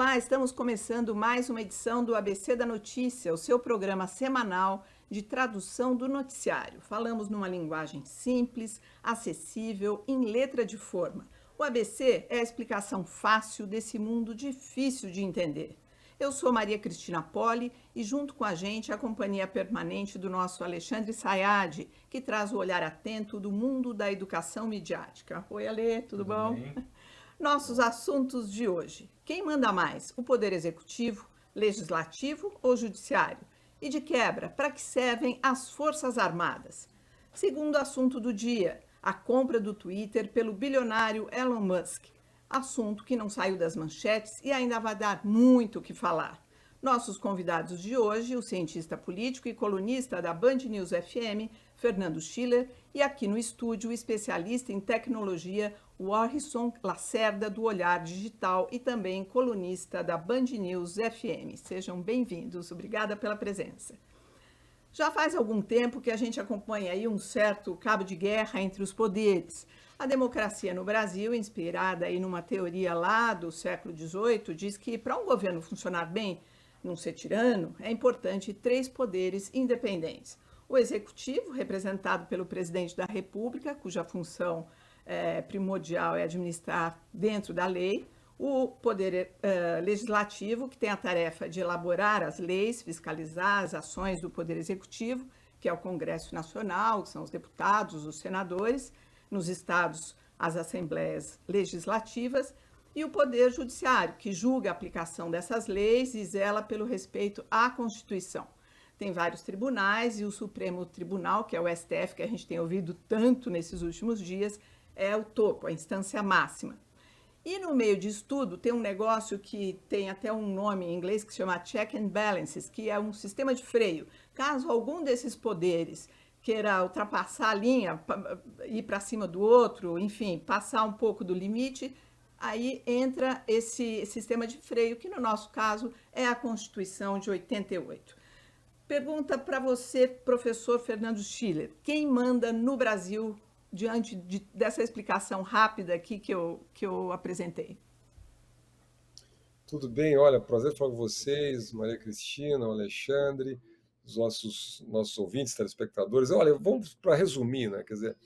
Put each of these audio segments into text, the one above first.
Olá, estamos começando mais uma edição do ABC da Notícia, o seu programa semanal de tradução do noticiário. Falamos numa linguagem simples, acessível, em letra de forma. O ABC é a explicação fácil desse mundo difícil de entender. Eu sou Maria Cristina Poli e junto com a gente a companhia permanente do nosso Alexandre Sayad, que traz o olhar atento do mundo da educação midiática. Oi, Ale, tudo bom? Bem? Nossos assuntos de hoje. Quem manda mais? O Poder Executivo, Legislativo ou Judiciário? E de quebra, para que servem as Forças Armadas? Segundo assunto do dia, a compra do Twitter pelo bilionário Elon Musk. Assunto que não saiu das manchetes e ainda vai dar muito o que falar. Nossos convidados de hoje, o cientista político e colunista da Band News FM, Fernando Schiller, e aqui no estúdio, o especialista em tecnologia, Warrison Lacerda, do Olhar Digital e também colunista da Band News FM. Sejam bem-vindos, obrigada pela presença. Já faz algum tempo que a gente acompanha aí um certo cabo de guerra entre os poderes. A democracia no Brasil, inspirada aí numa teoria lá do século XVIII, diz que para um governo funcionar bem, não ser tirano, é importante 3 poderes independentes. O executivo, representado pelo presidente da República, cuja função primordial é administrar dentro da lei. O poder legislativo, que tem a tarefa de elaborar as leis, fiscalizar as ações do poder executivo, que é o Congresso Nacional, que são os deputados, os senadores, nos estados, as assembleias legislativas, e o Poder Judiciário, que julga a aplicação dessas leis e zela pelo respeito à Constituição. Tem vários tribunais e o Supremo Tribunal, que é o STF, que a gente tem ouvido tanto nesses últimos dias, é o topo, a instância máxima. E no meio disso tudo tem um negócio que tem até um nome em inglês que se chama check and balances, que é um sistema de freio. Caso algum desses poderes queira ultrapassar a linha, ir para cima do outro, enfim, passar um pouco do limite, aí entra esse sistema de freio, que no nosso caso é a Constituição de 88. Pergunta para você, professor Fernando Schiller, quem manda no Brasil diante dessa explicação rápida aqui que eu apresentei? Tudo bem? Olha, prazer falar com vocês, Maria Cristina, o Alexandre, os nossos ouvintes, telespectadores. Olha, vamos para resumir, né? Quer dizer,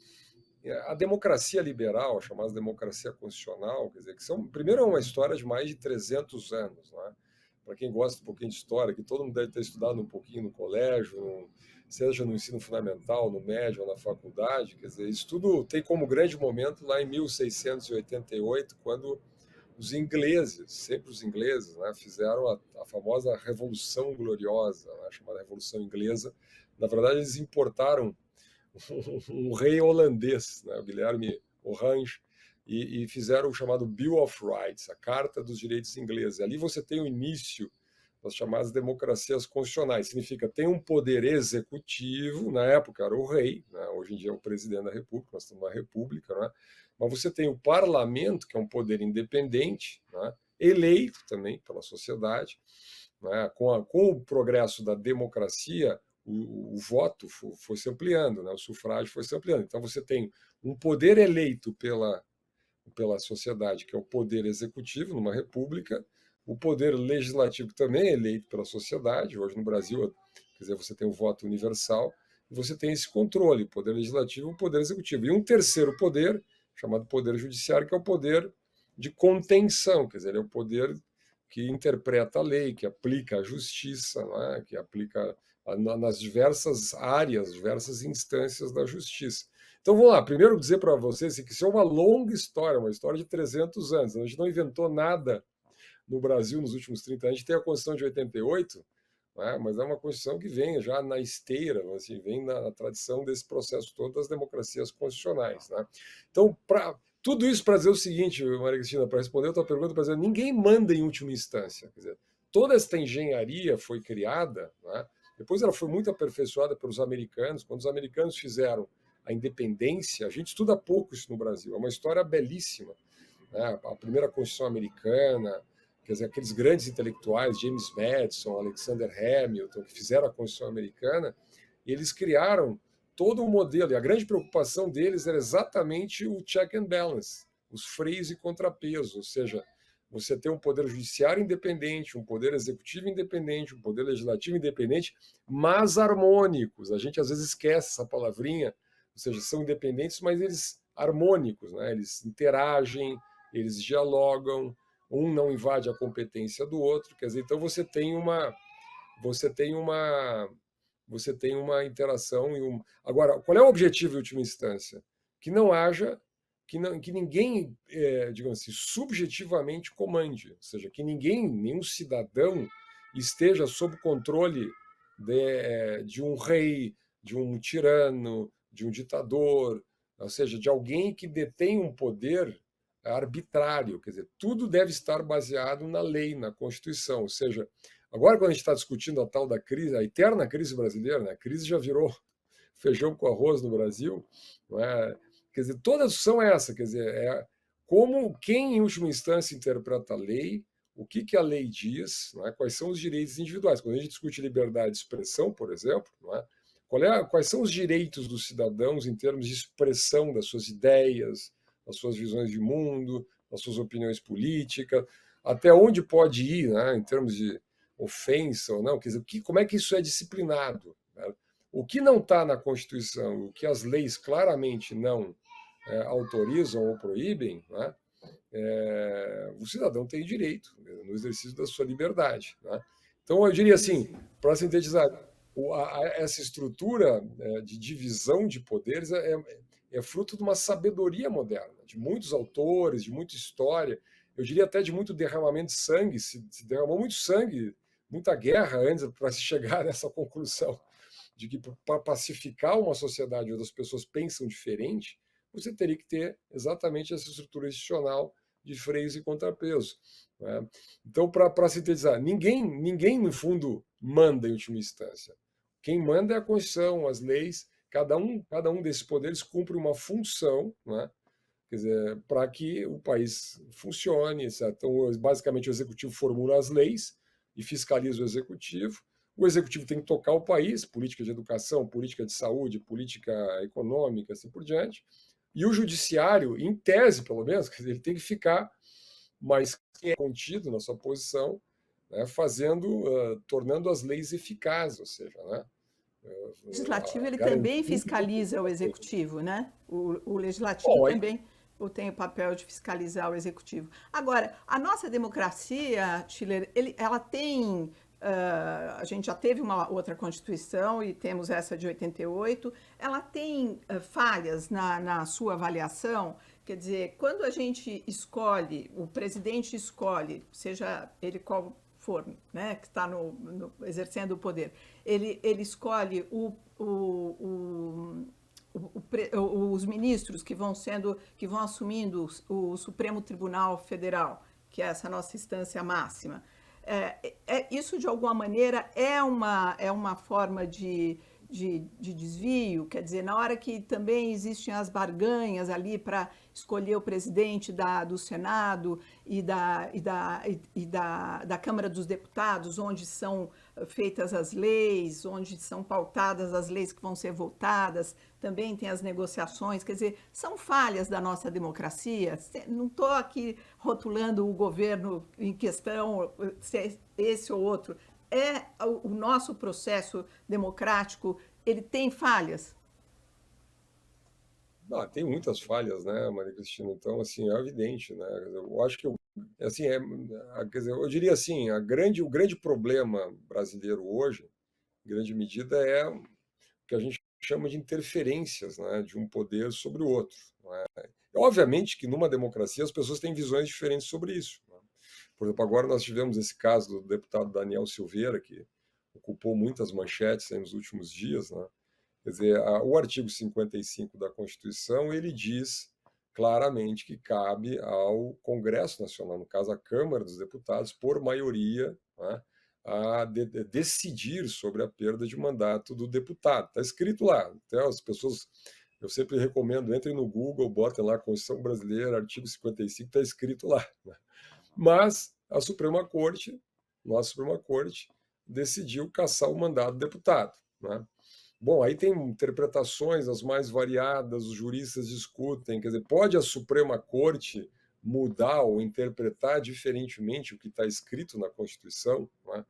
a democracia liberal, a chamada democracia constitucional, quer dizer, primeiro é uma história de mais de 300 anos, né? Para quem gosta um pouquinho de história, que todo mundo deve ter estudado um pouquinho no colégio, seja no ensino fundamental, no médio ou na faculdade, quer dizer, isso tudo tem como grande momento lá em 1688, quando os ingleses, sempre os ingleses, né, fizeram a famosa Revolução Gloriosa, né, chamada Revolução Inglesa. Na verdade, eles importaram um rei holandês, né, o Guilherme Orange, e fizeram o chamado Bill of Rights, a Carta dos Direitos Ingleses. Ali você tem o início das chamadas democracias constitucionais. Significa tem um poder executivo, na época era o rei, né, hoje em dia é o presidente da República, nós estamos numa república, né, mas você tem o parlamento, que é um poder independente, né, eleito também pela sociedade, né, com o progresso da democracia, o voto foi se ampliando, né, o sufrágio foi se ampliando. Então você tem um poder eleito pela sociedade, que é o poder executivo numa república, o poder legislativo também é eleito pela sociedade. Hoje no Brasil, quer dizer, você tem o voto universal e você tem esse controle, o poder legislativo e o poder executivo. E um terceiro poder, chamado poder judiciário, que é o poder de contenção, quer dizer, ele é o poder que interpreta a lei, que aplica a justiça, né, que aplica nas diversas áreas, diversas instâncias da justiça. Então vamos lá, primeiro dizer para vocês que isso é uma longa história, uma história de 300 anos. A gente não inventou nada no Brasil nos últimos 30 anos. A gente tem a Constituição de 88, né, mas é uma Constituição que vem já na esteira, assim, vem na tradição desse processo todo das democracias constitucionais. Né? Então, tudo isso para dizer o seguinte, Maria Cristina, para responder a tua pergunta, para dizer, ninguém manda em última instância. Quer dizer, toda esta engenharia foi criada, né, depois ela foi muito aperfeiçoada pelos americanos. Quando os americanos fizeram a independência, a gente estuda pouco isso no Brasil, é uma história belíssima. Né? A primeira Constituição americana, quer dizer, aqueles grandes intelectuais, James Madison, Alexander Hamilton, que fizeram a Constituição americana, eles criaram todo o modelo, e a grande preocupação deles era exatamente o check and balance, os freios e contrapesos, ou seja, você tem um poder judiciário independente, um poder executivo independente, um poder legislativo independente, mas harmônicos. A gente às vezes esquece essa palavrinha, ou seja, são independentes, mas eles harmônicos, né? Eles interagem, eles dialogam, um não invade a competência do outro, quer dizer, então você tem uma você tem uma interação e um. Agora, qual é o objetivo em última instância? Que não haja, que ninguém, digamos assim, subjetivamente comande, ou seja, que ninguém, nenhum cidadão esteja sob controle de um rei, de um tirano, de um ditador, ou seja, de alguém que detém um poder arbitrário, quer dizer, tudo deve estar baseado na lei, na Constituição, ou seja, agora, quando a gente está discutindo a tal da crise, a eterna crise brasileira, né? A crise já virou feijão com arroz no Brasil, não é? Quer dizer, toda a discussão é essa, quer dizer, como quem, em última instância, interpreta a lei, o que a lei diz, não é? Quais são os direitos individuais. Quando a gente discute liberdade de expressão, por exemplo, não é? Quais são os direitos dos cidadãos em termos de expressão das suas ideias, das suas visões de mundo, das suas opiniões políticas, até onde pode ir, né, em termos de ofensa ou não, quer dizer, como é que isso é disciplinado? Né? O que não está na Constituição, o que as leis claramente não autorizam ou proíbem, né? O cidadão tem direito, né, no exercício da sua liberdade. Né? Então, eu diria assim, para sintetizar, essa estrutura de divisão de poderes é fruto de uma sabedoria moderna, de muitos autores, de muita história, eu diria até de muito derramamento de sangue, se derramou muito sangue, muita guerra antes para se chegar nessa conclusão de que para pacificar uma sociedade onde as pessoas pensam diferente, você teria que ter exatamente essa estrutura institucional de freios e contrapesos. Né? Então, para sintetizar, ninguém, no fundo, manda em última instância. Quem manda é a Constituição, as leis, cada um desses poderes cumpre uma função, né? Quer dizer, para que o país funcione. Certo? Então, basicamente, o executivo formula as leis e fiscaliza o executivo. O executivo tem que tocar o país, política de educação, política de saúde, política econômica, assim por diante. E o judiciário, em tese, pelo menos, quer dizer, ele tem que ficar mais contido na sua posição, né, tornando as leis eficazes, ou seja, né, O legislativo ele também garantindo. fiscaliza o executivo, né? O legislativo Bom, também tem o papel de fiscalizar o executivo. Agora, a nossa democracia, Schiller, ela tem. A gente já teve uma outra Constituição e temos essa de 88. Ela tem falhas na sua avaliação? Quer dizer, quando a gente escolhe, o presidente escolhe, seja ele qual for, né, que está exercendo o poder, ele escolhe os ministros que vão assumindo o Supremo Tribunal Federal, que é essa nossa instância máxima. Isso, de alguma maneira, é uma forma de desvio, quer dizer, na hora que também existem as barganhas ali para escolher o presidente do Senado e da Câmara dos Deputados, onde são feitas as leis, onde são pautadas as leis que vão ser votadas, também tem as negociações, quer dizer, são falhas da nossa democracia. Não estou aqui rotulando o governo em questão, se é esse ou outro. O nosso processo democrático, ele tem falhas? Não, tem muitas falhas, né, Maria Cristina? Então, assim, é evidente, né? Eu acho que, assim, quer dizer, eu diria assim, o grande problema brasileiro hoje, em grande medida, é o que a gente chama de interferências, né, de um poder sobre o outro. Não é? Obviamente que numa democracia as pessoas têm visões diferentes sobre isso. Né? Por exemplo, agora nós tivemos esse caso do deputado Daniel Silveira, que ocupou muitas manchetes nos últimos dias, né? Quer dizer, o artigo 55 da Constituição, ele diz claramente que cabe ao Congresso Nacional, no caso a Câmara dos Deputados, por maioria, né, decidir sobre a perda de mandato do deputado. Está escrito lá. Então, as pessoas, eu sempre recomendo, entrem no Google, botem lá Constituição Brasileira, artigo 55, está escrito lá. Né? Mas a Suprema Corte, nossa Suprema Corte, decidiu cassar o mandato do deputado. Né? Bom, aí tem interpretações as mais variadas, os juristas discutem, quer dizer, pode a Suprema Corte mudar ou interpretar diferentemente o que está escrito na Constituição, não é?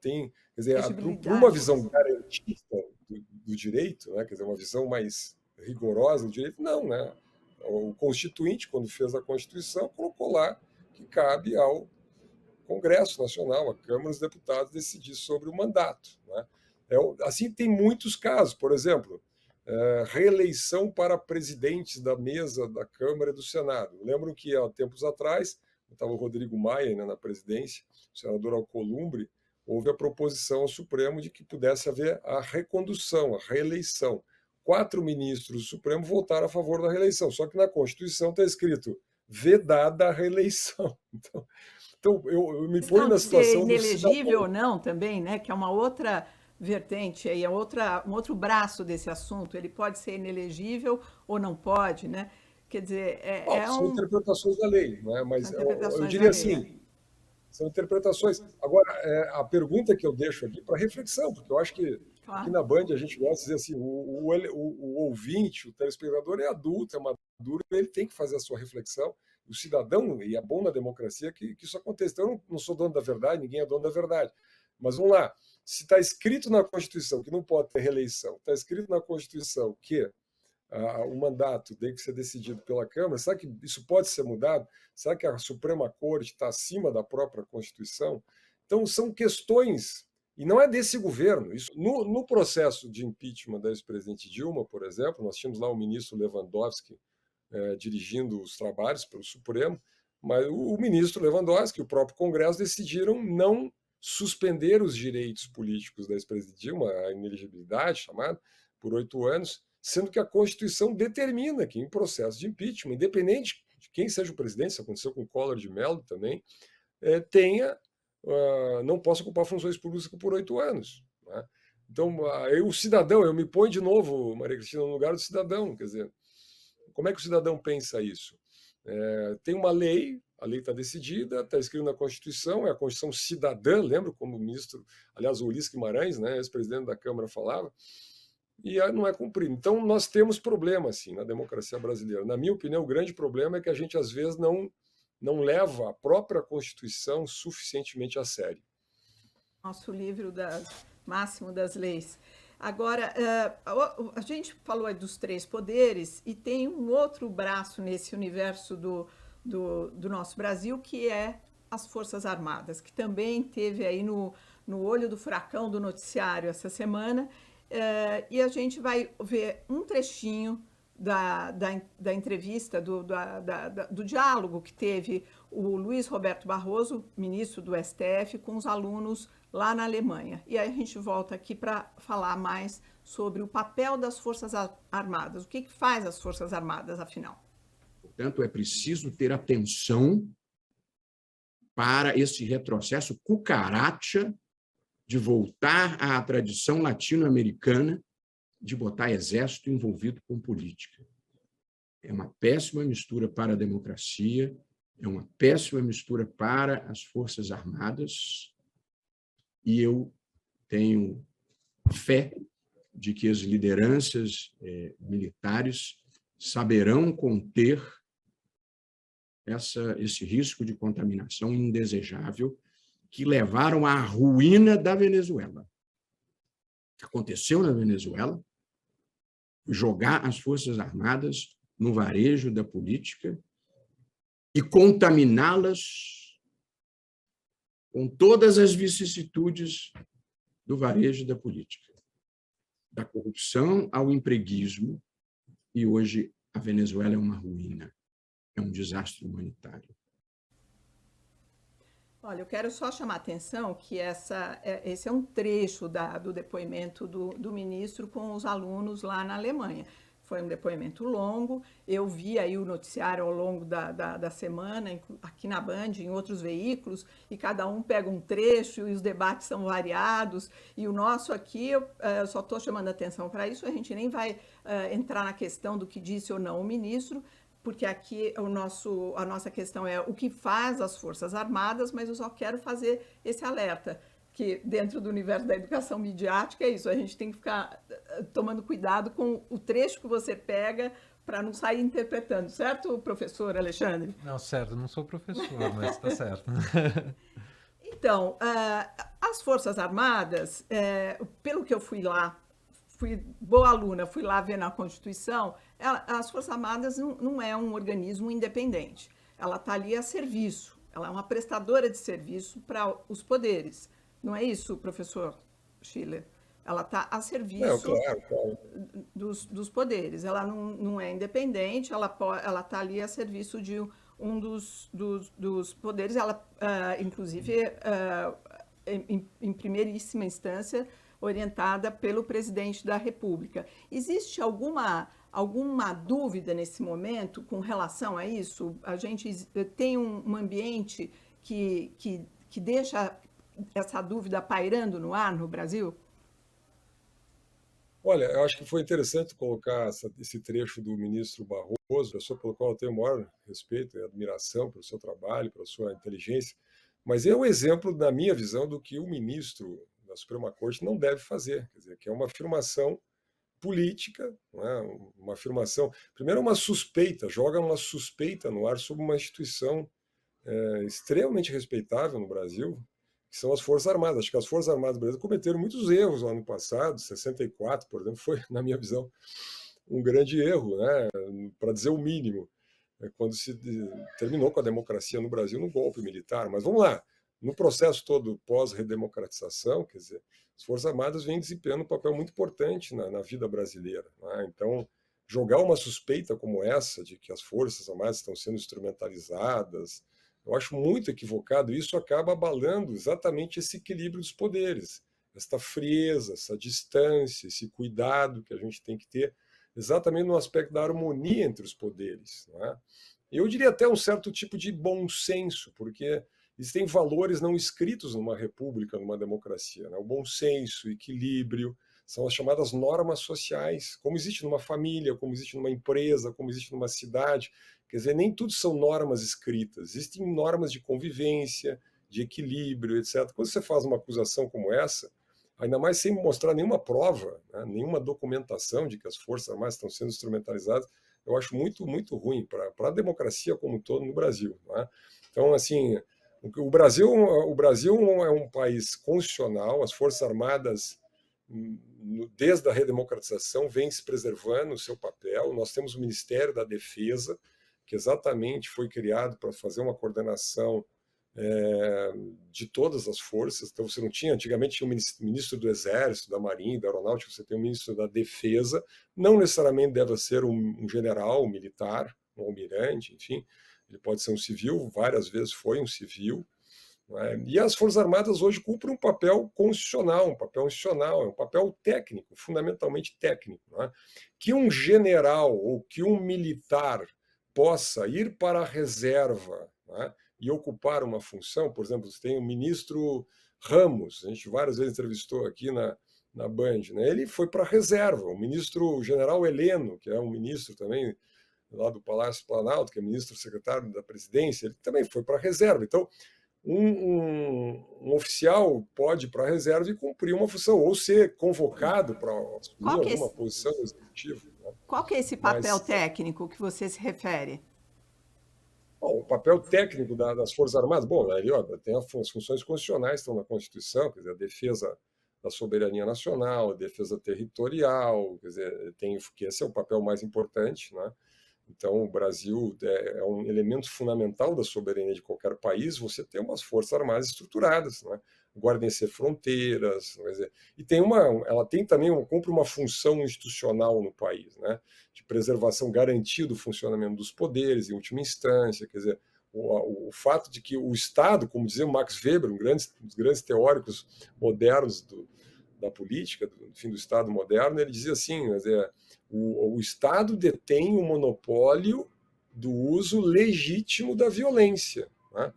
Quer dizer, para uma Legibilidade. visão garantista do direito, né? Quer dizer, uma visão mais rigorosa do direito, não, né? O Constituinte, quando fez a Constituição, colocou lá que cabe ao Congresso Nacional, a Câmara dos Deputados, decidir sobre o mandato, né? Assim, tem muitos casos, por exemplo, reeleição para presidentes da mesa da Câmara e do Senado. Lembro que há tempos atrás, estava o Rodrigo Maia, né, na presidência, o senador Alcolumbre, houve a proposição ao Supremo de que pudesse haver a recondução, a reeleição. 4 ministros do Supremo votaram a favor da reeleição, só que na Constituição está escrito vedada a reeleição. Então eu me ponho Questão na de ser situação do inelegível ou cidadão. não também, né? Que é uma outra vertente aí, um outro braço desse assunto. Ele pode ser inelegível ou não pode, né? Quer dizer, Bom, são interpretações da lei, né? são Mas eu interpretações da diria lei. assim, são interpretações. Agora, a pergunta que eu deixo aqui para reflexão, porque eu acho que aqui Claro. na Band a gente gosta de dizer assim, o ouvinte, o telespectador é adulto, é maduro, ele tem que fazer a sua reflexão. O cidadão, e é bom na democracia que isso aconteça. Então, eu não sou dono da verdade, ninguém é dono da verdade. Mas vamos lá, se está escrito na Constituição que não pode ter reeleição, está escrito na Constituição que o mandato tem que ser decidido pela Câmara, será que isso pode ser mudado? Será que a Suprema Corte está acima da própria Constituição? Então, são questões, e não é desse governo. Isso, no processo de impeachment da ex-presidente Dilma, por exemplo, nós tínhamos lá o ministro Lewandowski dirigindo os trabalhos pelo Supremo, mas o ministro Lewandowski e o próprio Congresso decidiram não suspender os direitos políticos da ex-presidente Dilma, a inelegibilidade chamada, por 8 anos, sendo que a Constituição determina que em processo de impeachment, independente de quem seja o presidente, isso aconteceu com o Collor de Mello também, não possa ocupar funções públicas por 8 anos. Né? Então, o cidadão, eu me ponho de novo, Maria Cristina, no lugar do cidadão, quer dizer, como é que o cidadão pensa isso? Tem uma lei, a lei está decidida, está escrito na Constituição, é a Constituição cidadã, lembra como o ministro, aliás, o Ulisses Guimarães, né, ex-presidente da Câmara, falava, e não é cumprido. Então, nós temos problema, assim, na democracia brasileira. Na minha opinião, o grande problema é que a gente, às vezes, não leva a própria Constituição suficientemente a sério. Nosso livro máximo das leis. Agora, a gente falou aí dos 3 poderes e tem um outro braço nesse universo do nosso Brasil, que é as Forças Armadas, que também teve aí no olho do furacão do noticiário essa semana. E a gente vai ver um trechinho da entrevista, do diálogo que teve o Luiz Roberto Barroso, ministro do STF, com os alunos lá na Alemanha. E aí a gente volta aqui para falar mais sobre o papel das Forças Armadas. O que faz as Forças Armadas, afinal? Portanto, é preciso ter atenção para esse retrocesso cucaracha de voltar à tradição latino-americana de botar exército envolvido com política. É uma péssima mistura para a democracia, é uma péssima mistura para as Forças Armadas, e eu tenho fé de que as lideranças militares saberão conter esse risco de contaminação indesejável que levaram à ruína da Venezuela. O que aconteceu na Venezuela, jogar as Forças Armadas no varejo da política e contaminá-las com todas as vicissitudes do varejo da política, da corrupção ao empreguismo, e hoje a Venezuela é uma ruína, é um desastre humanitário. Olha, eu quero só chamar a atenção que esse é um trecho do depoimento do ministro com os alunos lá na Alemanha. Foi um depoimento longo, eu vi aí o noticiário ao longo da semana, aqui na Band, em outros veículos, e cada um pega um trecho e os debates são variados, e o nosso aqui, eu só estou chamando a atenção para isso, a gente nem vai entrar na questão do que disse ou não o ministro, porque aqui a nossa questão é o que faz as Forças Armadas, mas eu só quero fazer esse alerta, que dentro do universo da educação midiática é isso, a gente tem que ficar tomando cuidado com o trecho que você pega para não sair interpretando, certo, professor Alexandre? Não, certo, não sou professor, mas está certo. Então, as Forças Armadas, pelo que eu fui lá, fui boa aluna, fui lá ver na Constituição, as Forças Armadas não é um organismo independente. Ela está ali a serviço, ela é uma prestadora de serviço para os poderes. Não é isso, professor Schiller? Ela está a serviço claro. dos poderes. Ela não é independente, ela está ali a serviço de um dos poderes. Ela, inclusive, em primeiríssima instância, orientada pelo presidente da República. Existe alguma dúvida nesse momento com relação a isso? A gente tem um ambiente que deixa essa dúvida pairando no ar no Brasil? Olha, eu acho que foi interessante colocar esse trecho do ministro Barroso, pessoa pelo qual eu tenho o maior respeito e admiração pelo seu trabalho, pela sua inteligência, mas é um exemplo, na minha visão, do que o ministro da Suprema Corte não deve fazer, quer dizer, que é uma afirmação política, não é? Uma afirmação, primeiro uma suspeita, joga uma suspeita no ar sobre uma instituição extremamente respeitável no Brasil, que são as Forças Armadas. Acho que as Forças Armadas brasileiras cometeram muitos erros no ano passado, 64, por exemplo, foi, na minha visão, um grande erro, né? Para dizer o mínimo, quando se terminou com a democracia no Brasil no golpe militar. Mas vamos lá, no processo todo pós-redemocratização, quer dizer, as Forças Armadas vêm desempenhando um papel muito importante na vida brasileira, né? Então, jogar uma suspeita como essa de que as Forças Armadas estão sendo instrumentalizadas, eu acho muito equivocado. Isso acaba abalando exatamente esse equilíbrio dos poderes, esta frieza, essa distância, esse cuidado que a gente tem que ter, exatamente no aspecto da harmonia entre os poderes, não é? Eu diria até um certo tipo de bom senso, porque existem valores não escritos numa república, numa democracia, né? O bom senso, o equilíbrio, são as chamadas normas sociais, como existe numa família, como existe numa empresa, como existe numa cidade. Quer dizer, nem tudo são normas escritas, existem normas de convivência, de equilíbrio, etc. Quando você faz uma acusação como essa, ainda mais sem mostrar nenhuma prova, né, nenhuma documentação de que as Forças Armadas estão sendo instrumentalizadas, eu acho muito, muito ruim para a democracia como um todo no Brasil, né? Então, assim, o Brasil é um país constitucional, as Forças Armadas, desde a redemocratização, vem se preservando o seu papel. Nós temos o Ministério da Defesa, que exatamente foi criado para fazer uma coordenação de todas as forças. Então, você não tinha, antigamente tinha um ministro do Exército, da Marinha, da Aeronáutica, você tem um ministro da Defesa, não necessariamente deve ser um general, um militar, um almirante, enfim, ele pode ser um civil, várias vezes foi um civil, não é? E as Forças Armadas hoje cumprem um papel constitucional, um papel institucional, é um papel técnico, fundamentalmente técnico, não é? Que um general ou que um militar possa ir para a reserva, não é? E ocupar uma função, por exemplo, você tem o ministro Ramos, a gente várias vezes entrevistou aqui na Band, né? Ele foi para a reserva, o ministro general Heleno, que é um ministro também lá do Palácio Planalto, que é ministro secretário da Presidência, ele também foi para a reserva. Então, um oficial pode ir para a reserva e cumprir uma função, ou ser convocado para assumir alguma posição executiva. Né? Qual que é esse papel técnico que você se refere? Bom, o papel técnico das Forças Armadas, bom, ali tem as funções constitucionais, estão na Constituição, quer dizer, a defesa da soberania nacional, a defesa territorial, quer dizer, que esse é o papel mais importante, né? Então, o Brasil é um elemento fundamental da soberania de qualquer país, você ter umas Forças Armadas estruturadas, né? Guarnecer fronteiras, quer dizer, e ela tem também, cumpre uma função institucional no país, né? De preservação, garantia do funcionamento dos poderes, em última instância, quer dizer, o fato de que o Estado, como dizia o Max Weber, um dos grandes teóricos modernos da política, do Estado moderno, ele dizia assim, quer dizer, o Estado detém o monopólio do uso legítimo da violência, né?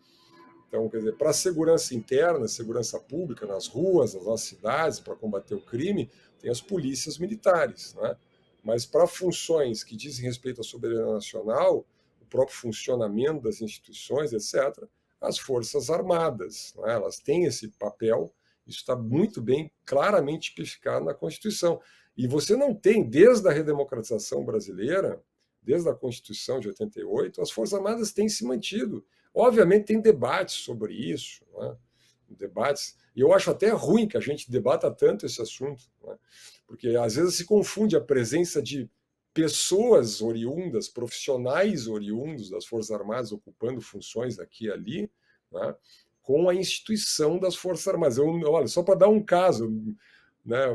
Então, quer dizer, para a segurança interna, segurança pública, nas ruas, nas nossas cidades, para combater o crime, tem as polícias militares, né? Mas para funções que dizem respeito à soberania nacional, o próprio funcionamento das instituições, etc., as Forças Armadas, né? Elas têm esse papel, isso está muito bem, claramente tipificado na Constituição. E você não tem, desde a redemocratização brasileira, desde a Constituição de 88, as Forças Armadas têm se mantido. Obviamente tem debates sobre isso, né? Debates, e eu acho até ruim que a gente debata tanto esse assunto, né? Porque às vezes se confunde a presença de pessoas oriundas, profissionais oriundos das Forças Armadas ocupando funções aqui e ali, né? Com a instituição das Forças Armadas. Olha, só para dar um caso, né,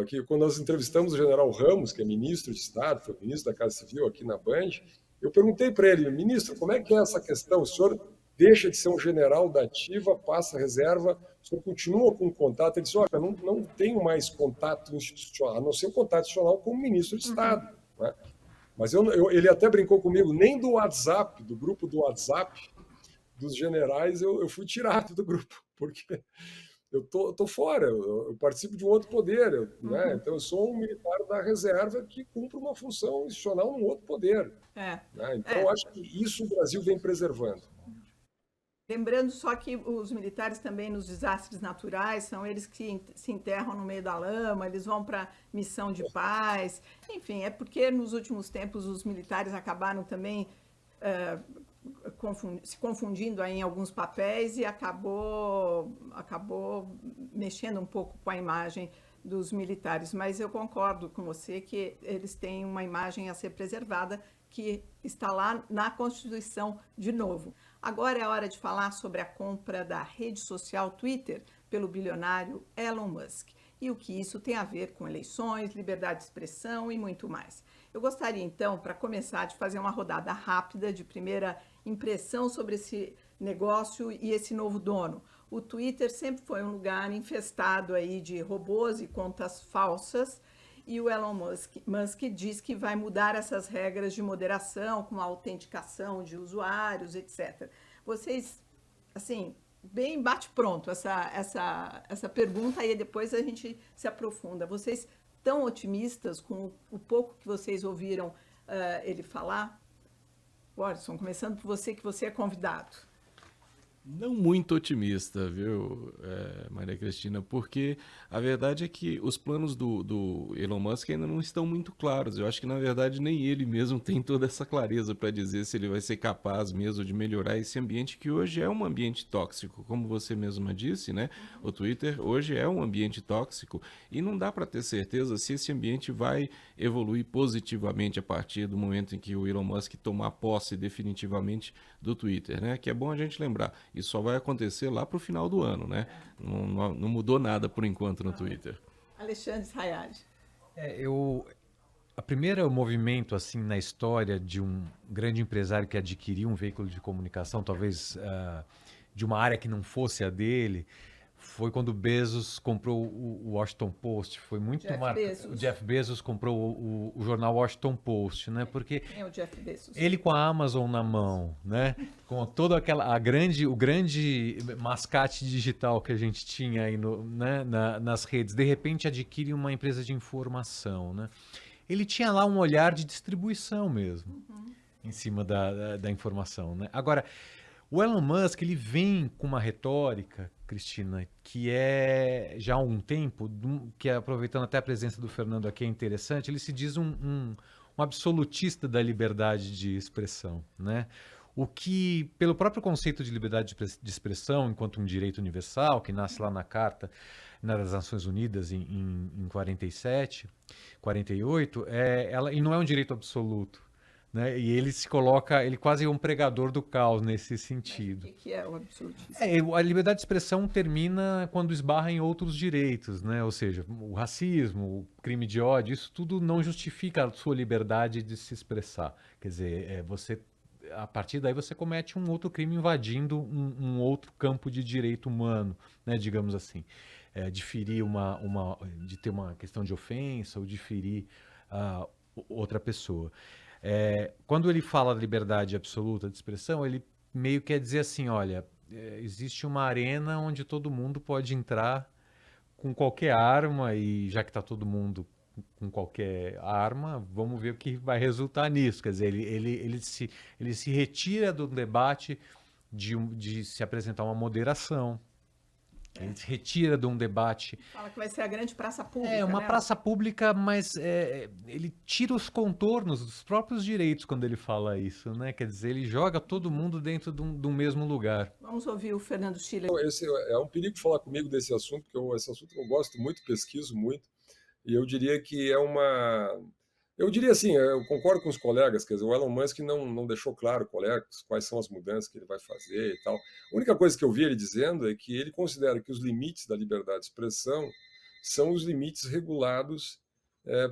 aqui, quando nós entrevistamos o general Ramos, que é ministro de Estado, foi ministro da Casa Civil aqui na Band, eu perguntei para ele, ministro, como é que é essa questão? O senhor deixa de ser um general da ativa, passa a reserva, o senhor continua com contato? Ele disse, olha, não tenho mais contato institucional, a não ser contato institucional com o ministro de Estado. Né? Mas ele até brincou comigo, nem do WhatsApp, do grupo do WhatsApp dos generais, eu fui tirado do grupo, porque eu tô fora, eu participo de um outro poder, né? Então eu sou um militar da reserva que cumpre uma função institucional num outro poder. Né? Então eu acho que isso o Brasil vem preservando. Lembrando só que os militares também nos desastres naturais são eles que se enterram no meio da lama, eles vão para missão de paz, enfim, é porque nos últimos tempos os militares acabaram também se confundindo aí em alguns papéis e acabou mexendo um pouco com a imagem dos militares. Mas eu concordo com você que eles têm uma imagem a ser preservada que está lá na Constituição de novo. Agora é a hora de falar sobre a compra da rede social Twitter pelo bilionário Elon Musk e o que isso tem a ver com eleições, liberdade de expressão e muito mais. Eu gostaria então, para começar, de fazer uma rodada rápida de primeira impressão sobre esse negócio e esse novo dono. O Twitter sempre foi um lugar infestado aí de robôs e contas falsas, e o Elon Musk diz que vai mudar essas regras de moderação, com a autenticação de usuários, etc. Vocês, assim, bem bate-pronto essa pergunta, e depois a gente se aprofunda. Vocês estão otimistas com o pouco que vocês ouviram ele falar? Watson, começando por você, que você é convidado. Não muito otimista, viu, Maria Cristina, porque a verdade é que os planos do Elon Musk ainda não estão muito claros. Eu acho que, na verdade, nem ele mesmo tem toda essa clareza para dizer se ele vai ser capaz mesmo de melhorar esse ambiente, que hoje é um ambiente tóxico, como você mesma disse, né? O Twitter hoje é um ambiente tóxico e não dá para ter certeza se esse ambiente vai evoluir positivamente a partir do momento em que o Elon Musk tomar posse definitivamente do Twitter, né? Que é bom a gente lembrar. Isso só vai acontecer lá para o final do ano, né? Não mudou nada por enquanto no Twitter. Alexandre Sayad. A primeiro movimento assim na história de um grande empresário que adquiriu um veículo de comunicação, talvez de uma área que não fosse a dele, foi quando Bezos comprou o Washington Post. Foi muito marcado. O Jeff Bezos comprou o jornal Washington Post, né? Porque quem é o Jeff Bezos? Ele com a Amazon na mão, né? Com toda o grande mascate digital que a gente tinha aí né? nas redes, de repente adquire uma empresa de informação, né? Ele tinha lá um olhar de distribuição mesmo, em cima da informação, né? Agora, o Elon Musk, ele vem com uma retórica, Cristina, que é já há um tempo, que aproveitando até a presença do Fernando aqui é interessante, ele se diz um absolutista da liberdade de expressão, né? O que, pelo próprio conceito de liberdade de expressão, enquanto um direito universal, que nasce lá na Carta das Nações Unidas em 47, 48, e não é um direito absoluto. Né? E ele se coloca, ele quase é um pregador do caos nesse sentido. O que é o absolutismo? A liberdade de expressão termina quando esbarra em outros direitos, né? Ou seja, o racismo, o crime de ódio, isso tudo não justifica a sua liberdade de se expressar. Quer dizer, a partir daí você comete um outro crime invadindo um outro campo de direito humano, né? Digamos assim. De ferir de ter uma questão de ofensa ou de ferir outra pessoa. Quando ele fala da liberdade absoluta de expressão, ele meio que quer dizer assim, olha, existe uma arena onde todo mundo pode entrar com qualquer arma e já que está todo mundo com qualquer arma, vamos ver o que vai resultar nisso. Quer dizer, ele se retira do debate de se apresentar uma moderação, Ele se retira de um debate. Fala que vai ser a grande praça pública, É uma né? praça pública, mas ele tira os contornos dos próprios direitos quando ele fala isso, né? Quer dizer, ele joga todo mundo dentro de um mesmo lugar. Vamos ouvir o Fernando Schiller. Esse é um perigo falar comigo desse assunto, porque esse assunto eu gosto muito, pesquiso muito, e eu diria que é uma. Eu diria assim, eu concordo com os colegas, quer dizer, o Elon Musk não deixou claro quais são as mudanças que ele vai fazer e tal. A única coisa que eu vi ele dizendo é que ele considera que os limites da liberdade de expressão são os limites regulados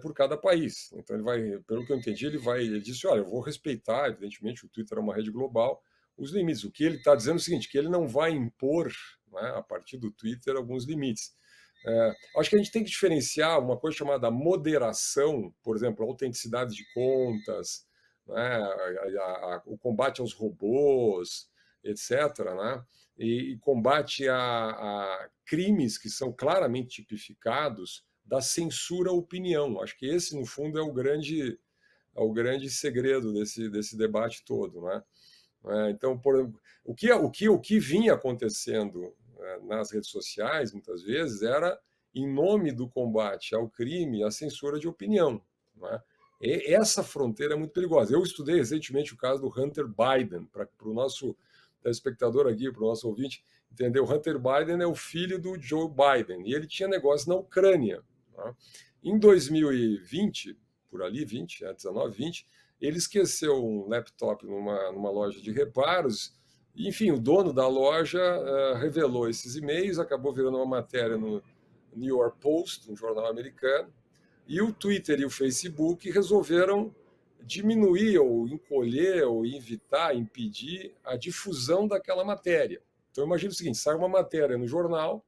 por cada país. Então ele vai, pelo que eu entendi, ele disse, olha, eu vou respeitar, evidentemente o Twitter é uma rede global, os limites. O que ele está dizendo é o seguinte, que ele não vai impor, né, a partir do Twitter, alguns limites. Acho que a gente tem que diferenciar uma coisa chamada moderação, por exemplo, a autenticidade de contas, né, o combate aos robôs, etc., né, e combate a crimes que são claramente tipificados da censura à opinião. Acho que esse, no fundo, é o grande segredo desse debate todo, né? Então, o que vinha acontecendo nas redes sociais, muitas vezes, era em nome do combate ao crime, a censura de opinião, né? E essa fronteira é muito perigosa. Eu estudei recentemente o caso do Hunter Biden, para o nosso telespectador aqui, para o nosso ouvinte entender. O Hunter Biden é o filho do Joe Biden, e ele tinha negócio na Ucrânia, né? Em 2020, por ali, 19, 20, ele esqueceu um laptop numa loja de reparos. Enfim, o dono da loja revelou esses e-mails, acabou virando uma matéria no New York Post, um jornal americano, e o Twitter e o Facebook resolveram diminuir ou encolher ou evitar, impedir a difusão daquela matéria. Então imagina o seguinte, sai uma matéria no jornal,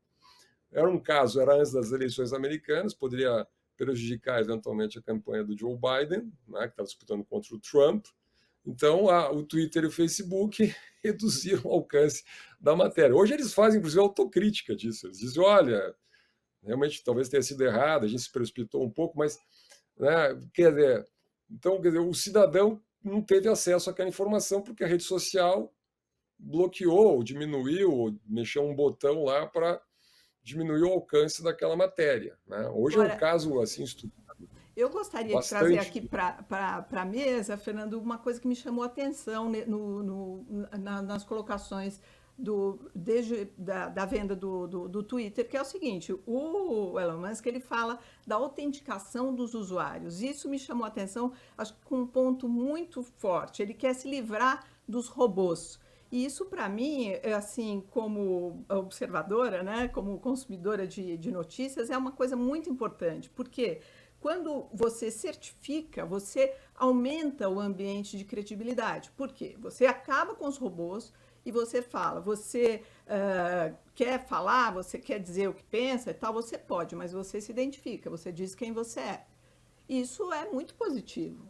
era antes das eleições americanas, poderia prejudicar eventualmente a campanha do Joe Biden, né, que está disputando contra o Trump. Então, o Twitter e o Facebook reduziram o alcance da matéria. Hoje eles fazem, inclusive, autocrítica disso. Eles dizem, olha, realmente talvez tenha sido errado, a gente se precipitou um pouco, mas, né, quer dizer, o cidadão não teve acesso àquela informação porque a rede social bloqueou, diminuiu, ou mexeu um botão lá para diminuir o alcance daquela matéria, né? Hoje é um caso assim estudado. Eu gostaria de trazer aqui para a mesa, Fernando, uma coisa que me chamou a atenção nas colocações da venda do Twitter, que é o seguinte, o Elon Musk ele fala da autenticação dos usuários. Isso me chamou a atenção, acho que com um ponto muito forte. Ele quer se livrar dos robôs. E isso, para mim, assim, como observadora, né, como consumidora de notícias, é uma coisa muito importante, porque quando você certifica, você aumenta o ambiente de credibilidade. Por quê? Você acaba com os robôs e você fala, você quer falar, você quer dizer o que pensa e tal, você pode, mas você se identifica, você diz quem você é. Isso é muito positivo.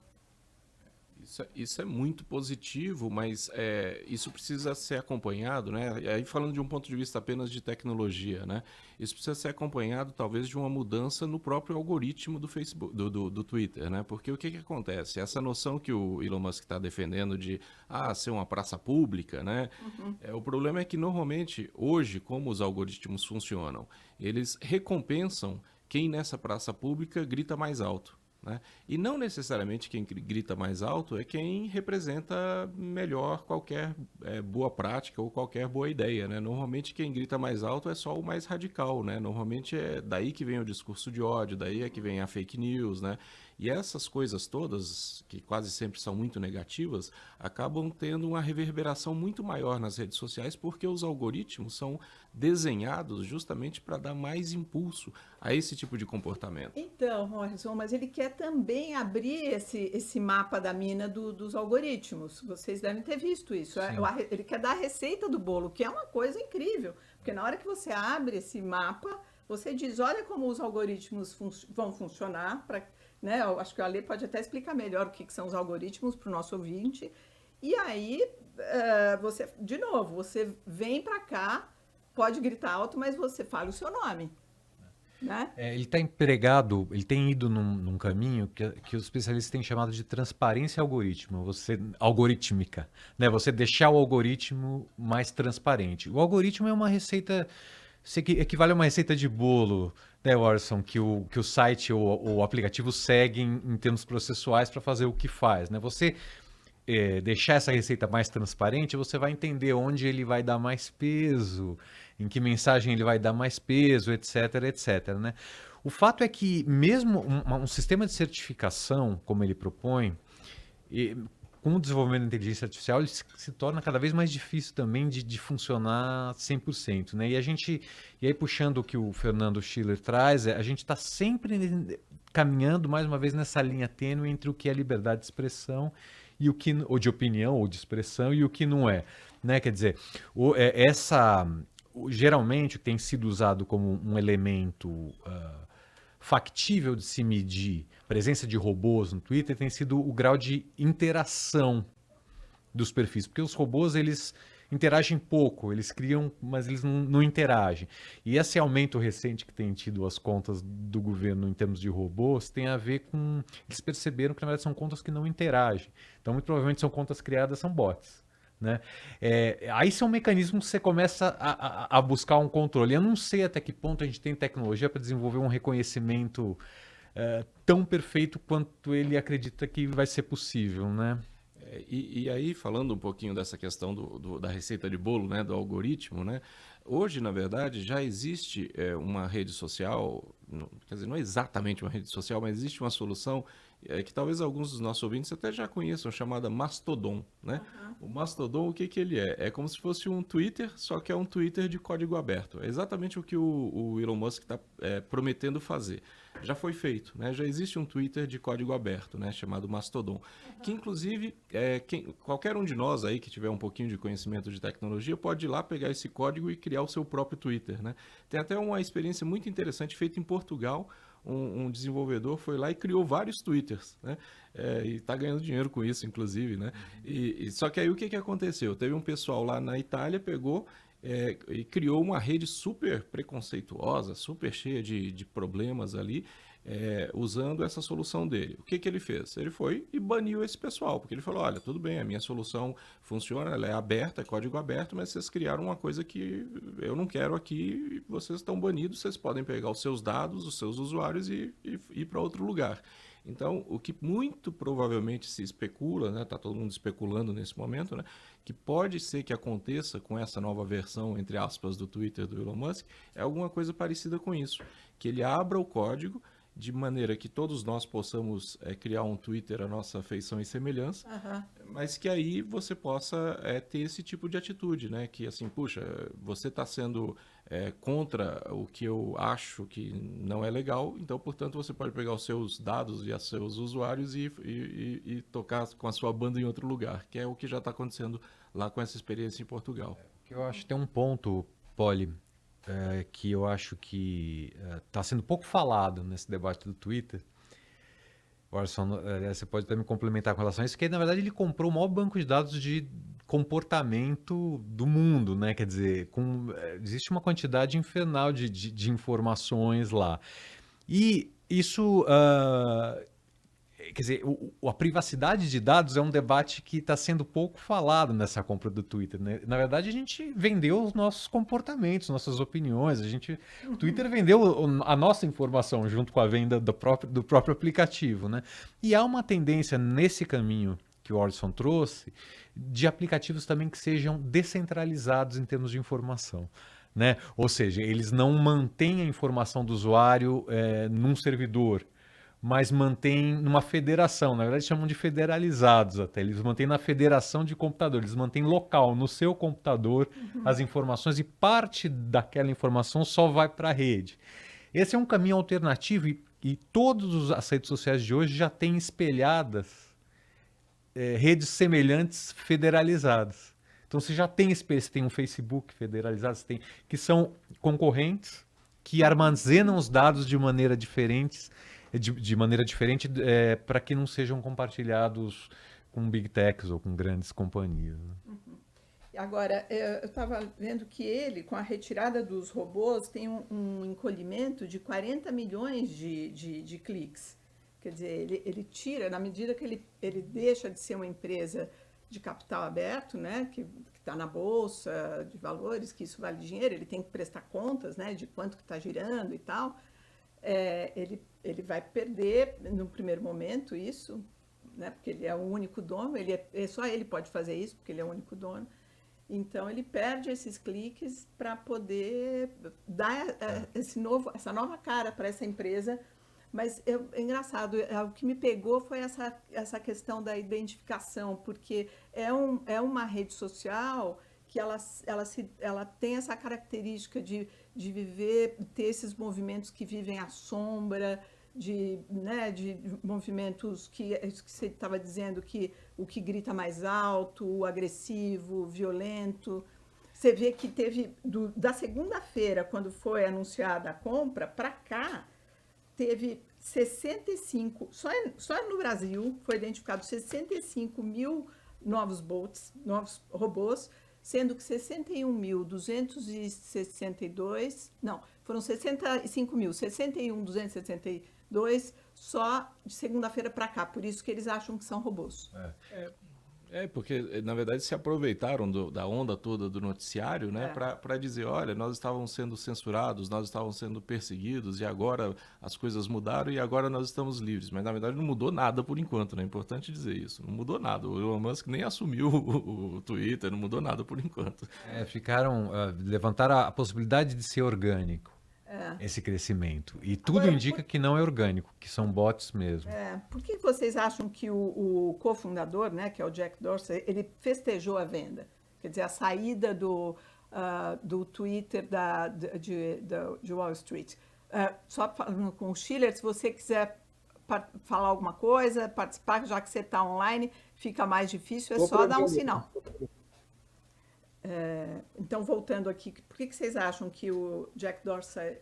Isso é muito positivo, mas isso precisa ser acompanhado, né? E aí falando de um ponto de vista apenas de tecnologia, né? Isso precisa ser acompanhado talvez de uma mudança no próprio algoritmo do Facebook, do Twitter, né? Porque o que acontece? Essa noção que o Elon Musk está defendendo de ser uma praça pública, né? Uhum. O problema é que normalmente hoje, como os algoritmos funcionam, eles recompensam quem nessa praça pública grita mais alto, né? E não necessariamente quem grita mais alto é quem representa melhor qualquer boa prática ou qualquer boa ideia, né? Normalmente quem grita mais alto é só o mais radical, né? Normalmente é daí que vem o discurso de ódio, daí é que vem a fake news, né? E essas coisas todas, que quase sempre são muito negativas, acabam tendo uma reverberação muito maior nas redes sociais porque os algoritmos são desenhados justamente para dar mais impulso a esse tipo de comportamento. Então, Morrison, mas ele quer também abrir esse mapa da mina dos algoritmos. Vocês devem ter visto isso. Ele quer dar a receita do bolo, que é uma coisa incrível, porque na hora que você abre esse mapa, você diz, olha como os algoritmos vão funcionar para... Né? Eu acho que a Alê pode até explicar melhor o que são os algoritmos para o nosso ouvinte. E aí, de novo, você vem para cá, pode gritar alto, mas você fala o seu nome. Né? Ele está empregado, ele tem ido num caminho que os especialistas têm chamado de transparência algorítmica. Né? Você deixar o algoritmo mais transparente. O algoritmo é uma receita Isso equivale a uma receita de bolo, né, Orson, que o site ou o aplicativo seguem em termos processuais para fazer o que faz, né? Você deixar essa receita mais transparente, você vai entender onde ele vai dar mais peso, em que mensagem ele vai dar mais peso, etc, etc, né? O fato é que mesmo um sistema de certificação, como ele propõe, com o desenvolvimento da inteligência artificial, ele se torna cada vez mais difícil também de funcionar 100%, né? E aí puxando o que o Fernando Schiller traz, a gente está sempre caminhando mais uma vez nessa linha tênue entre o que é liberdade de expressão e o que, ou de opinião ou de expressão, e o que não é, né? Quer dizer, geralmente o que tem sido usado como um elemento factível de se medir presença de robôs no Twitter tem sido o grau de interação dos perfis, porque os robôs eles interagem pouco, eles criam, mas eles não interagem. E esse aumento recente que tem tido as contas do governo em termos de robôs tem a ver com... Eles perceberam que, na verdade, são contas que não interagem. Então, muito provavelmente, são contas criadas, são bots. Né? Aí são mecanismos que você começa a buscar um controle. Eu não sei até que ponto a gente tem tecnologia para desenvolver um reconhecimento tão perfeito quanto ele acredita que vai ser possível, né? E aí, falando um pouquinho dessa questão da receita de bolo, né, do algoritmo, né, hoje, na verdade, já existe uma rede social, quer dizer, não é exatamente uma rede social, mas existe uma solução que talvez alguns dos nossos ouvintes até já conheçam, chamada Mastodon, né? Uhum. O Mastodon, o que ele é? É como se fosse um Twitter, só que é um Twitter de código aberto. É exatamente o que o Elon Musk está prometendo fazer. Já foi feito, né? Já existe um Twitter de código aberto, né? Chamado Mastodon, uhum. Que inclusive qualquer um de nós aí que tiver um pouquinho de conhecimento de tecnologia pode ir lá pegar esse código e criar o seu próprio Twitter, né? Tem até uma experiência muito interessante feita em Portugal. Um desenvolvedor foi lá e criou vários Twitters, né? E está ganhando dinheiro com isso, inclusive, né? Só que aí o que aconteceu? Teve um pessoal lá na Itália, pegou e criou uma rede super preconceituosa, super cheia de problemas ali, usando essa solução dele. O que ele fez? Ele foi e baniu esse pessoal, porque ele falou, olha, tudo bem, a minha solução funciona, ela é aberta, é código aberto, mas vocês criaram uma coisa que eu não quero aqui, vocês estão banidos, vocês podem pegar os seus dados, os seus usuários e ir para outro lugar. Então, o que muito provavelmente se especula, né, tá todo mundo especulando nesse momento, né, que pode ser que aconteça com essa nova versão, entre aspas, do Twitter do Elon Musk, é alguma coisa parecida com isso, que ele abra o código de maneira que todos nós possamos criar um Twitter à nossa feição e semelhança, uhum. Mas que aí você possa ter esse tipo de atitude, né? Que assim, puxa, você está sendo contra o que eu acho que não é legal, então, portanto, você pode pegar os seus dados e os seus usuários e tocar com a sua banda em outro lugar, que é o que já está acontecendo lá com essa experiência em Portugal. Eu acho que tem um ponto, Poli, que eu acho que está sendo pouco falado nesse debate do Twitter. Orson, você pode até me complementar com relação a isso, que na verdade ele comprou o maior banco de dados de comportamento do mundo, né? Quer dizer, existe uma quantidade infernal de informações lá. E isso... Quer dizer, a privacidade de dados é um debate que está sendo pouco falado nessa compra do Twitter, né? Na verdade, a gente vendeu os nossos comportamentos, nossas opiniões. O Twitter vendeu a nossa informação junto com a venda do próprio aplicativo, né? E há uma tendência nesse caminho que o Orson trouxe de aplicativos também que sejam descentralizados em termos de informação. Né? Ou seja, eles não mantêm a informação do usuário num servidor, mas mantém numa federação, na verdade chamam de federalizados até, eles mantêm na federação de computadores, eles mantêm local, no seu computador, as informações e parte daquela informação só vai para a rede. Esse é um caminho alternativo e todas as redes sociais de hoje já têm espelhadas redes semelhantes federalizadas. Então você já tem você tem um Facebook federalizado, você tem, que são concorrentes, que armazenam os dados de maneira diferente, para que não sejam compartilhados com big techs ou com grandes companhias. Uhum. Agora, eu estava vendo que ele, com a retirada dos robôs, tem um encolhimento de 40 milhões de cliques. Quer dizer, ele tira, na medida que ele deixa de ser uma empresa de capital aberto, né, que está na bolsa de valores, que isso vale dinheiro, ele tem que prestar contas, né, de quanto que está girando e tal, ele vai perder no primeiro momento isso, né, porque ele é o único dono, só ele pode fazer isso, porque ele é o único dono. Então, ele perde esses cliques para poder dar essa nova cara para essa empresa. Mas é engraçado, o que me pegou foi essa questão da identificação, porque é uma rede social que ela tem essa característica de viver, ter esses movimentos que vivem à sombra, de movimentos que você estava dizendo, que o que grita mais alto, o agressivo, o violento. Você vê que teve, da segunda-feira, quando foi anunciada a compra, para cá, teve 65, só no Brasil foi identificado 65 mil novos bots, novos robôs, sendo que 61.262, não, foram 61.262 só de segunda-feira para cá, por isso que eles acham que são robôs. Porque, na verdade, se aproveitaram da onda toda do noticiário, né, para dizer, olha, nós estávamos sendo censurados, nós estávamos sendo perseguidos, e agora as coisas mudaram e agora nós estamos livres. Mas, na verdade, não mudou nada por enquanto, né? É importante dizer isso. Não mudou nada. O Elon Musk nem assumiu o Twitter, não mudou nada por enquanto. Levantaram a possibilidade de ser orgânico. Esse crescimento. E tudo Agora, indica que não é orgânico, que são bots mesmo. Por que vocês acham que o cofundador, né, que é o Jack Dorsey, ele festejou a venda? Quer dizer, a saída do Twitter de Wall Street. Só falando com o Schiller, se você quiser falar alguma coisa, participar, já que você está online, fica mais difícil, é só dar um sinal. Então, voltando aqui, por que vocês acham que o Jack Dorsey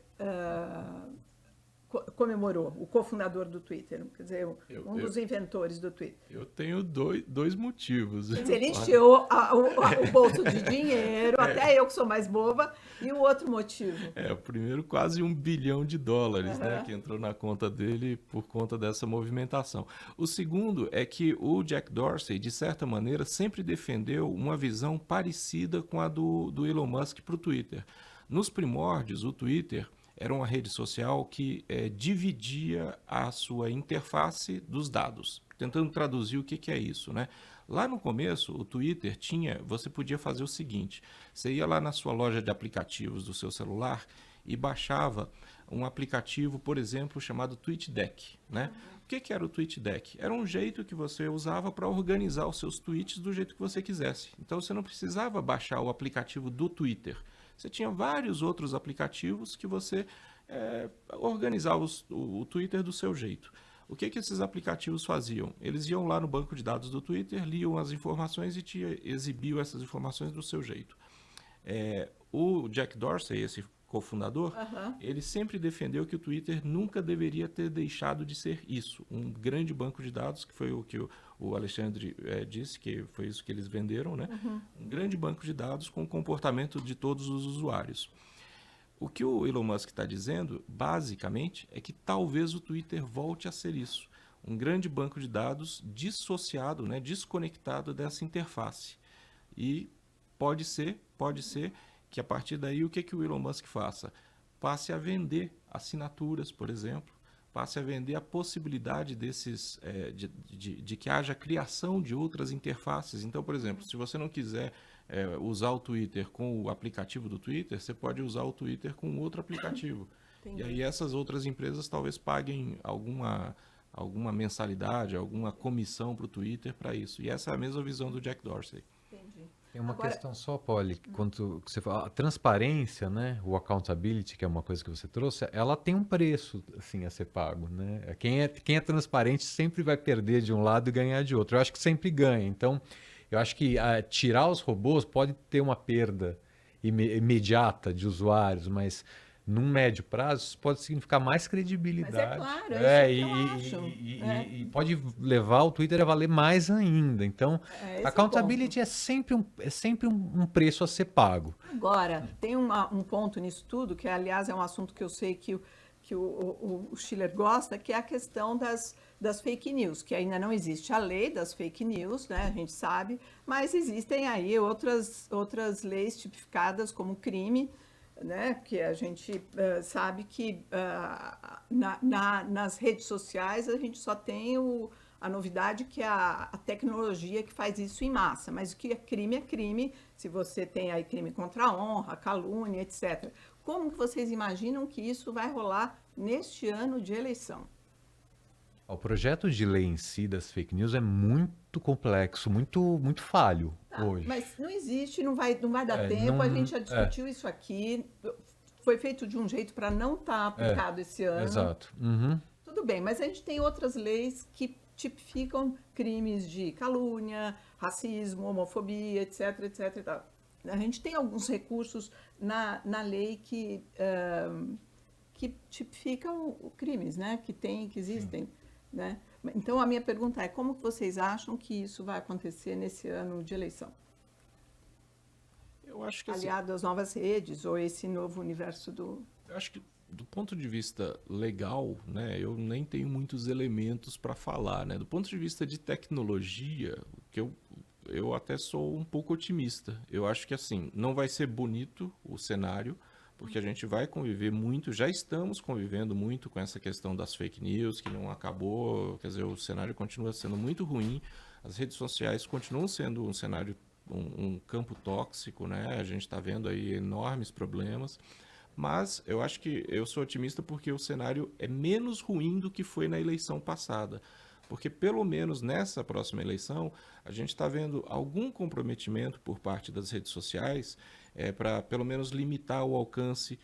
comemorou, o cofundador do Twitter, quer dizer, um dos inventores do Twitter? Eu tenho dois motivos. Quer dizer, ele encheu o bolso de dinheiro, até eu que sou mais boba, e o outro motivo? O primeiro quase $1 bilhão, né, que entrou na conta dele por conta dessa movimentação. O segundo é que o Jack Dorsey, de certa maneira, sempre defendeu uma visão parecida com a do Elon Musk para o Twitter. Nos primórdios, o Twitter era uma rede social que dividia a sua interface dos dados. Tentando traduzir o que é isso, né? Lá no começo, o Twitter você podia fazer o seguinte, você ia lá na sua loja de aplicativos do seu celular e baixava um aplicativo, por exemplo, chamado TweetDeck, né? O que era o TweetDeck? Era um jeito que você usava para organizar os seus tweets do jeito que você quisesse. Então, você não precisava baixar o aplicativo do Twitter. Você tinha vários outros aplicativos que você organizava o Twitter do seu jeito. O que esses aplicativos faziam? Eles iam lá no banco de dados do Twitter, liam as informações e exibiam essas informações do seu jeito. O Jack Dorsey, esse cofundador, ele sempre defendeu que o Twitter nunca deveria ter deixado de ser isso, um grande banco de dados, que foi o que o Alexandre disse, que foi isso que eles venderam, né? Um grande banco de dados com o comportamento de todos os usuários. O que o Elon Musk está dizendo, basicamente, é que talvez o Twitter volte a ser isso, um grande banco de dados dissociado, né, desconectado dessa interface. E pode ser que a partir daí o que o Elon Musk faça? Passe a vender assinaturas, por exemplo, passe a vender a possibilidade de que haja criação de outras interfaces. Então, por exemplo, se você não quiser usar o Twitter com o aplicativo do Twitter, você pode usar o Twitter com outro aplicativo. Entendi. E aí essas outras empresas talvez paguem alguma mensalidade, alguma comissão para o Twitter para isso. E essa é a mesma visão do Jack Dorsey. Entendi. Tem uma questão só, Polly, quanto você fala, a transparência, né, o accountability, que é uma coisa que você trouxe, ela tem um preço assim a ser pago, né? Quem é transparente sempre vai perder de um lado e ganhar de outro. Eu acho que sempre ganha. Então, eu acho que tirar os robôs pode ter uma perda imediata de usuários, mas num médio prazo isso pode significar mais credibilidade. Mas é claro, e pode levar o Twitter a valer mais ainda. Então, accountability é sempre um preço a ser pago. Agora, tem um ponto nisso tudo, que aliás é um assunto que eu sei que que o Schiller gosta, que é a questão das fake news, que ainda não existe a lei das fake news, né, a gente sabe, mas existem aí outras leis tipificadas como crime, né, que a gente sabe que nas redes sociais a gente só tem a novidade que é a tecnologia que faz isso em massa, mas o que é crime, se você tem aí crime contra a honra, calúnia, etc. Como que vocês imaginam que isso vai rolar neste ano de eleição? O projeto de lei em si das fake news é muito complexo, muito falho hoje. Mas não existe, não vai dar tempo, a gente já discutiu isso aqui, foi feito de um jeito para não estar aplicado esse ano. Exato. Tudo bem, mas a gente tem outras leis que tipificam crimes de calúnia, racismo, homofobia, etc, etc e tal. A gente tem alguns recursos na lei que tipificam crimes, né? Que existem, né? Então, a minha pergunta é, como que vocês acham que isso vai acontecer nesse ano de eleição? Eu acho que aliado às novas redes ou esse novo universo do... Eu acho que do ponto de vista legal, né, eu nem tenho muitos elementos para falar, né? Do ponto de vista de tecnologia, que eu até sou um pouco otimista. Eu acho que assim, não vai ser bonito o cenário, porque a gente vai conviver muito, já estamos convivendo muito com essa questão das fake news, que não acabou, quer dizer, o cenário continua sendo muito ruim, as redes sociais continuam sendo um cenário, um campo tóxico, né? A gente está vendo aí enormes problemas, mas eu acho que eu sou otimista porque o cenário é menos ruim do que foi na eleição passada. Porque pelo menos nessa próxima eleição, a gente está vendo algum comprometimento por parte das redes sociais para pelo menos limitar o alcance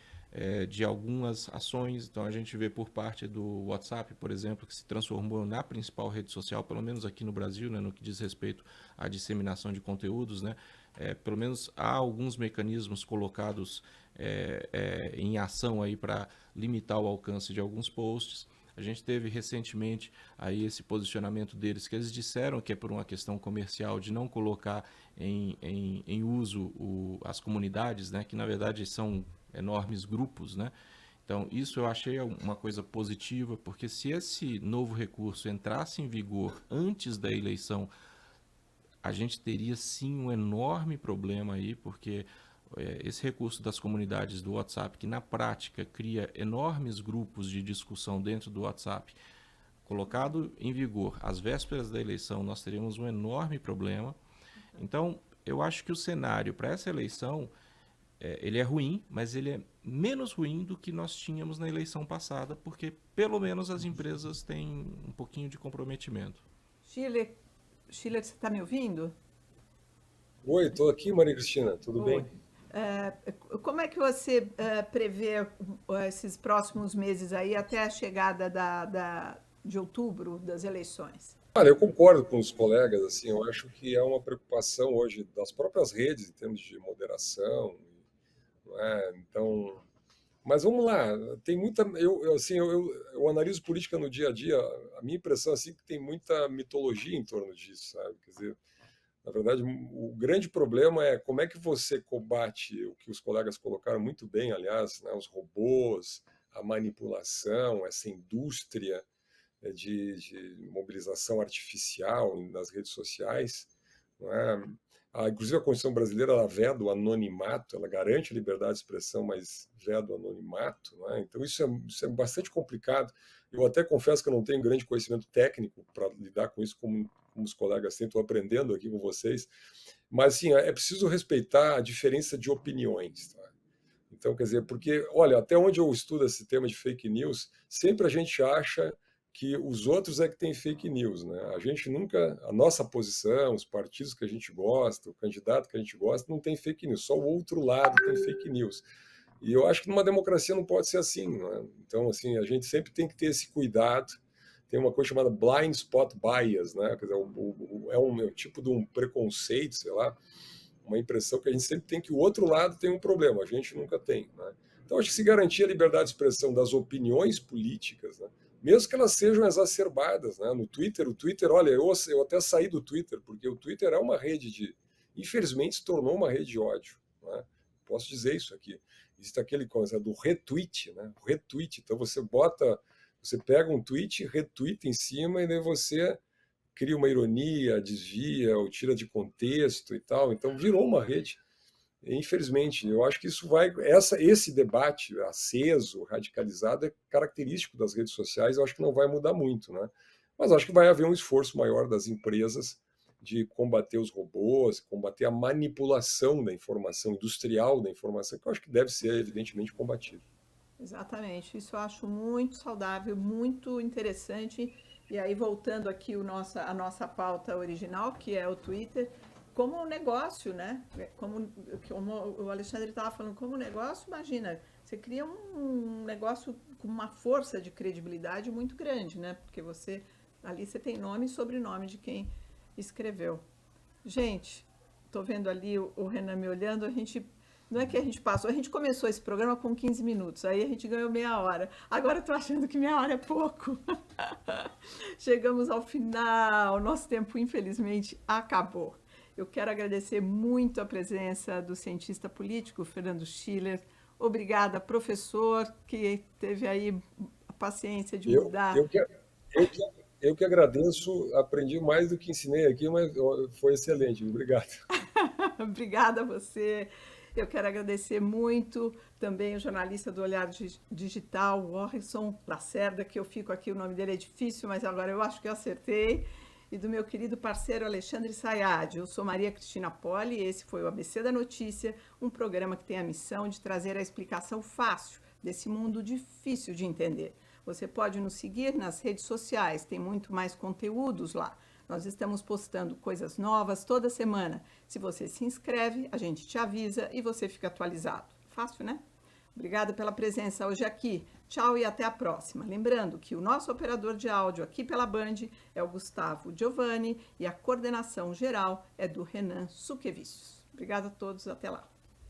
de algumas ações. Então a gente vê por parte do WhatsApp, por exemplo, que se transformou na principal rede social, pelo menos aqui no Brasil, né, no que diz respeito à disseminação de conteúdos, né? Pelo menos há alguns mecanismos colocados em ação aí para limitar o alcance de alguns posts. A gente teve recentemente aí esse posicionamento deles, que eles disseram que é por uma questão comercial de não colocar em uso as comunidades, né, que na verdade são enormes grupos, né? Então isso eu achei uma coisa positiva, porque se esse novo recurso entrasse em vigor antes da eleição, a gente teria sim um enorme problema aí, porque esse recurso das comunidades do WhatsApp, que na prática cria enormes grupos de discussão dentro do WhatsApp, colocado em vigor às vésperas da eleição, nós teríamos um enorme problema. Então, eu acho que o cenário para essa eleição, ele é ruim, mas ele é menos ruim do que nós tínhamos na eleição passada, porque pelo menos as empresas têm um pouquinho de comprometimento. Schiller, você está me ouvindo? Oi, estou aqui, Maria Cristina, tudo bem? Como é que você prevê esses próximos meses aí até a chegada de outubro das eleições? Olha, eu concordo com os colegas, assim, eu acho que é uma preocupação hoje das próprias redes em termos de moderação, não é? Então, mas vamos lá, tem muita, eu analiso política no dia a dia, a minha impressão assim que tem muita mitologia em torno disso, sabe? Quer dizer, na verdade, o grande problema é como é que você combate o que os colegas colocaram muito bem, aliás, né, os robôs, a manipulação, essa indústria de mobilização artificial nas redes sociais. Não é? Inclusive, a Constituição brasileira ela veda o anonimato, ela garante a liberdade de expressão, mas veda o anonimato. Não é? Então, isso é bastante complicado. Eu até confesso que eu não tenho grande conhecimento técnico para lidar com isso, como os colegas têm, estou aprendendo aqui com vocês, mas sim, é preciso respeitar a diferença de opiniões. Tá? Então, quer dizer, porque, olha, até onde eu estudo esse tema de fake news, sempre a gente acha que os outros é que tem fake news, né? A gente nunca, a nossa posição, os partidos que a gente gosta, o candidato que a gente gosta, não tem fake news, só o outro lado tem fake news. E eu acho que numa democracia não pode ser assim, né? Então, assim, a gente sempre tem que ter esse cuidado. Tem uma coisa chamada blind spot bias, né? Quer dizer, é um tipo de um preconceito, sei lá, uma impressão que a gente sempre tem que o outro lado tem um problema, a gente nunca tem, né? Então, acho que se garantir a liberdade de expressão das opiniões políticas, né? Mesmo que elas sejam exacerbadas, né? No Twitter, olha, eu até saí do Twitter, porque o Twitter é uma rede infelizmente se tornou uma rede de ódio, né? Posso dizer isso aqui. existe aquele conceito do retweet, né? O retweet. Então você pega um tweet, retweet em cima e daí você cria uma ironia, desvia ou tira de contexto e tal. Então virou uma rede. Infelizmente, eu acho que esse debate aceso, radicalizado, é característico das redes sociais. Eu acho que não vai mudar muito, né? Mas acho que vai haver um esforço maior das empresas de combater os robôs, combater a manipulação da informação, industrial da informação, que eu acho que deve ser, evidentemente, combatido. Exatamente, isso eu acho muito saudável, muito interessante. E aí, voltando aqui a nossa pauta original, que é o Twitter, como um negócio, né? Como o Alexandre estava falando, como um negócio, imagina, você cria um negócio com uma força de credibilidade muito grande, né? Porque ali você tem nome e sobrenome de quem escreveu. Gente, estou vendo ali o Renan me olhando, não é que a gente passou, a gente começou esse programa com 15 minutos, aí a gente ganhou meia hora. Agora estou achando que meia hora é pouco. Chegamos ao final, nosso tempo infelizmente acabou. Eu quero agradecer muito a presença do cientista político Fernando Schiller. Obrigada, professor, que teve aí a paciência de mudar. Eu que agradeço, aprendi mais do que ensinei aqui, mas foi excelente. Obrigado. Obrigada a você. Eu quero agradecer muito também o jornalista do Olhar Digital, o Orson Lacerda, que eu fico aqui, o nome dele é difícil, mas agora eu acho que eu acertei. E do meu querido parceiro Alexandre Sayad. Eu sou Maria Cristina Poli e esse foi o ABC da Notícia, um programa que tem a missão de trazer a explicação fácil desse mundo difícil de entender. Você pode nos seguir nas redes sociais, tem muito mais conteúdos lá. Nós estamos postando coisas novas toda semana. Se você se inscreve, a gente te avisa e você fica atualizado. Fácil, né? Obrigada pela presença hoje aqui. Tchau e até a próxima. Lembrando que o nosso operador de áudio aqui pela Band é o Gustavo Giovanni e a coordenação geral é do Renan Suquevicius. Obrigada a todos, até lá.